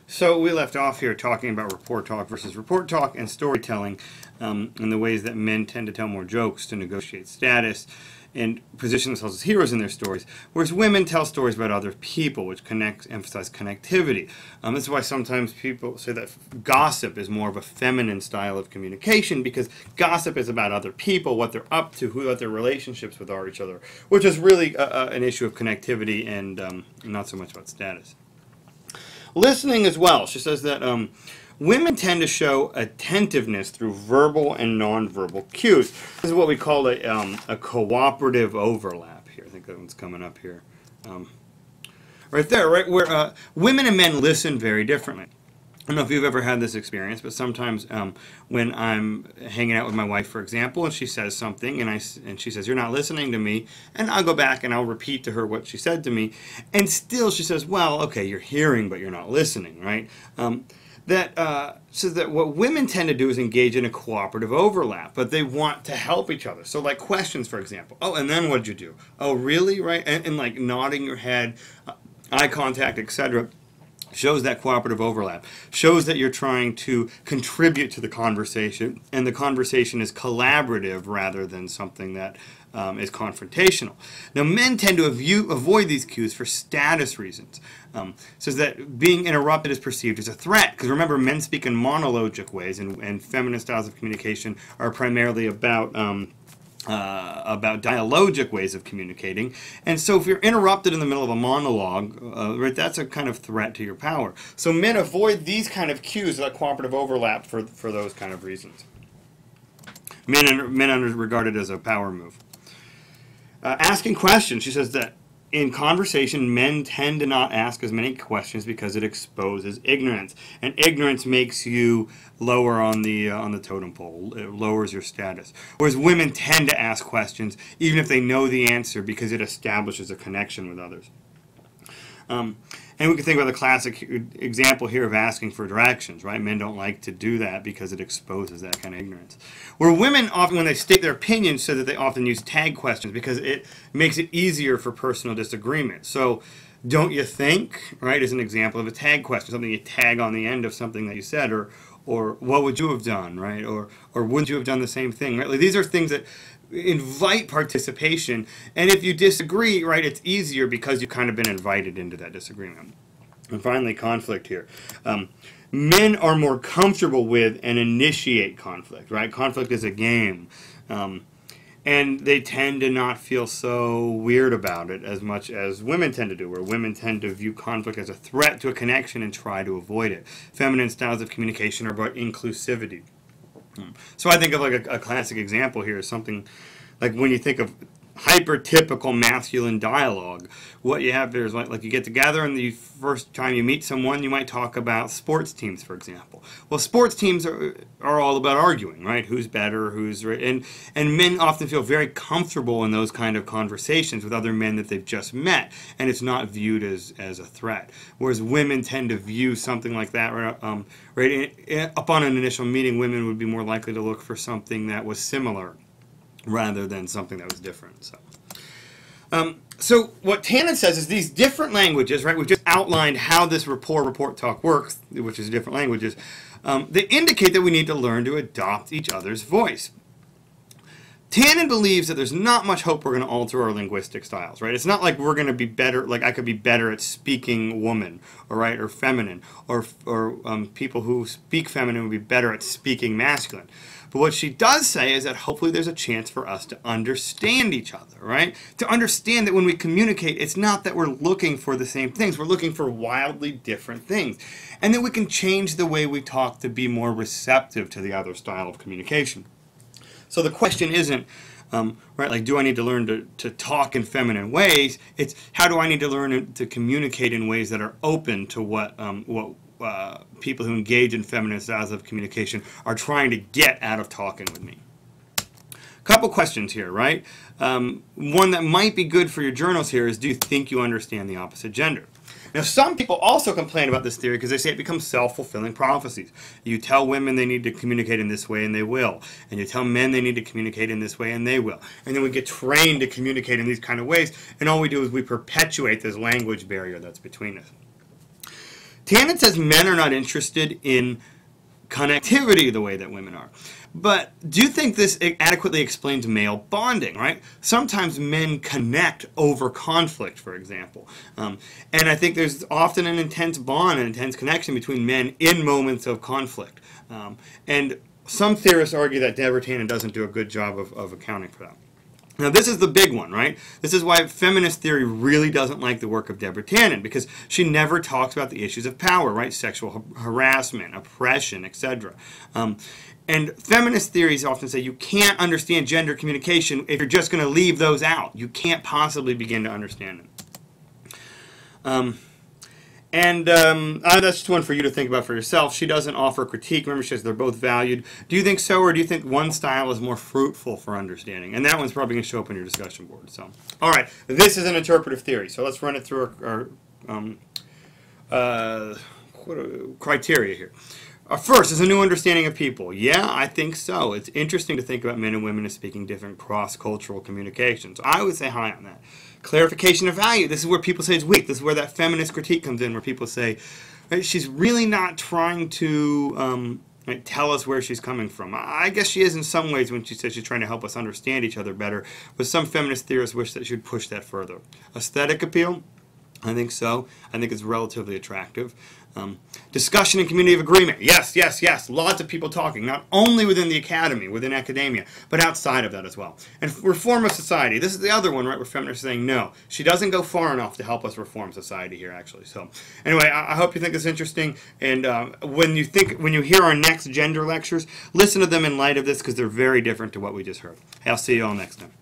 So we left off here talking about report talk versus report talk and storytelling, and the ways that men tend to tell more jokes to negotiate status and position themselves as heroes in their stories, whereas women tell stories about other people, which emphasize connectivity. This is why sometimes people say that gossip is more of a feminine style of communication, because gossip is about other people, what they're up to, what their relationships with each other, which is really an issue of connectivity and not so much about status. Listening as well. She says that women tend to show attentiveness through verbal and nonverbal cues. This is what we call a cooperative overlap here. I think that one's coming up here. Right there, right, where women and men listen very differently. I don't know if you've ever had this experience, but sometimes when I'm hanging out with my wife, for example, and she says something, and she says, "You're not listening to me," and I'll go back and I'll repeat to her what she said to me, and still she says, "Well, okay, you're hearing, but you're not listening," right? So that what women tend to do is engage in a cooperative overlap, but they want to help each other. So like questions, for example. "Oh, and then what'd you do?" "Oh, really?" Right? And like nodding your head, eye contact, etc. shows that cooperative overlap, shows that you're trying to contribute to the conversation, and the conversation is collaborative rather than something that is confrontational. Now, men tend to avoid these cues for status reasons. Says that being interrupted is perceived as a threat, because remember, men speak in monologic ways, and feminine styles of communication are primarily about dialogic ways of communicating. And so if you're interrupted in the middle of a monologue, right, that's a kind of threat to your power. So men avoid these kind of cues, that cooperative overlap, for those kind of reasons. Men are regarded as a power move. Asking questions. She says that in conversation, men tend to not ask as many questions because it exposes ignorance, and ignorance makes you lower on the totem pole. It lowers your status. Whereas women tend to ask questions even if they know the answer, because it establishes a connection with others. And we can think about the classic example here of asking for directions, right? Men don't like to do that because it exposes that kind of ignorance. Where women often, when they state their opinions, so that they often use tag questions because it makes it easier for personal disagreement. So, "Don't you think?" right, is an example of a tag question, something you tag on the end of something that you said, or "What would you have done?" right, or "Wouldn't you have done the same thing?" right? Like, these are things that invite participation, and if you disagree, right, it's easier because you've kind of been invited into that disagreement. And finally, conflict here. Men are more comfortable with and initiate conflict, right? Conflict is a game, and they tend to not feel so weird about it as much as women tend to do, where women tend to view conflict as a threat to a connection and try to avoid it. Feminine styles of communication are about inclusivity. So I think of like a classic example here is something like when you think of hyper-typical masculine dialogue, what you have there is like you get together, and the first time you meet someone, you might talk about sports teams, for example. Well, sports teams are all about arguing, right? Who's better, who's right, and men often feel very comfortable in those kind of conversations with other men that they've just met, and it's not viewed as a threat. Whereas women tend to view something like that, upon an initial meeting, women would be more likely to look for something that was similar rather than something that was different. So what Tannen says is these different languages, right, we've just outlined how this report talk works, which is different languages, they indicate that we need to learn to adopt each other's voice. Tannen believes that there's not much hope we're going to alter our linguistic styles, right? It's not like we're going to be better, like I could be better at speaking woman, or feminine, or people who speak feminine would be better at speaking masculine. But what she does say is that hopefully there's a chance for us to understand each other, right? To understand that when we communicate, it's not that we're looking for the same things. We're looking for wildly different things. And that we can change the way we talk to be more receptive to the other style of communication. So the question isn't, right, like, do I need to learn to talk in feminine ways? It's how do I need to learn to communicate in ways that are open to what people who engage in feminine styles of communication are trying to get out of talking with me. Couple questions here, right? One that might be good for your journals here is, do you think you understand the opposite gender? Now, some people also complain about this theory because they say it becomes self-fulfilling prophecies. You tell women they need to communicate in this way, and they will. And you tell men they need to communicate in this way, and they will. And then we get trained to communicate in these kind of ways, and all we do is we perpetuate this language barrier that's between us. Tannen says men are not interested in connectivity the way that women are. But do you think this adequately explains male bonding, right? Sometimes men connect over conflict, for example. And I think there's often an intense bond, an intense connection between men in moments of conflict. And some theorists argue that Deborah Tannen doesn't do a good job of accounting for that. Now, this is the big one, right? This is why feminist theory really doesn't like the work of Deborah Tannen, because she never talks about the issues of power, right? Sexual harassment, oppression, etc. And feminist theories often say you can't understand gender communication if you're just going to leave those out. You can't possibly begin to understand them. That's just one for you to think about for yourself. She doesn't offer critique. Remember, she says they're both valued. Do you think so, or do you think one style is more fruitful for understanding? And that one's probably going to show up on your discussion board. So, all right, this is an interpretive theory. So let's run it through our criteria here. First, is a new understanding of people. Yeah, I think so. It's interesting to think about men and women as speaking different cross-cultural communications. I would say high on that. Clarification of value. This is where people say it's weak. This is where that feminist critique comes in, where people say, right, she's really not trying to tell us where she's coming from. I guess she is in some ways when she says she's trying to help us understand each other better, but some feminist theorists wish that she would push that further. Aesthetic appeal. I think so. I think it's relatively attractive. Discussion and community of agreement. Yes, yes, yes. Lots of people talking, not only within the academy, within academia, but outside of that as well. And reform of society. This is the other one, right, where feminists are saying, no, she doesn't go far enough to help us reform society here, actually. So anyway, I hope you think it's interesting. And when you hear our next gender lectures, listen to them in light of this, because they're very different to what we just heard. Hey, I'll see you all next time.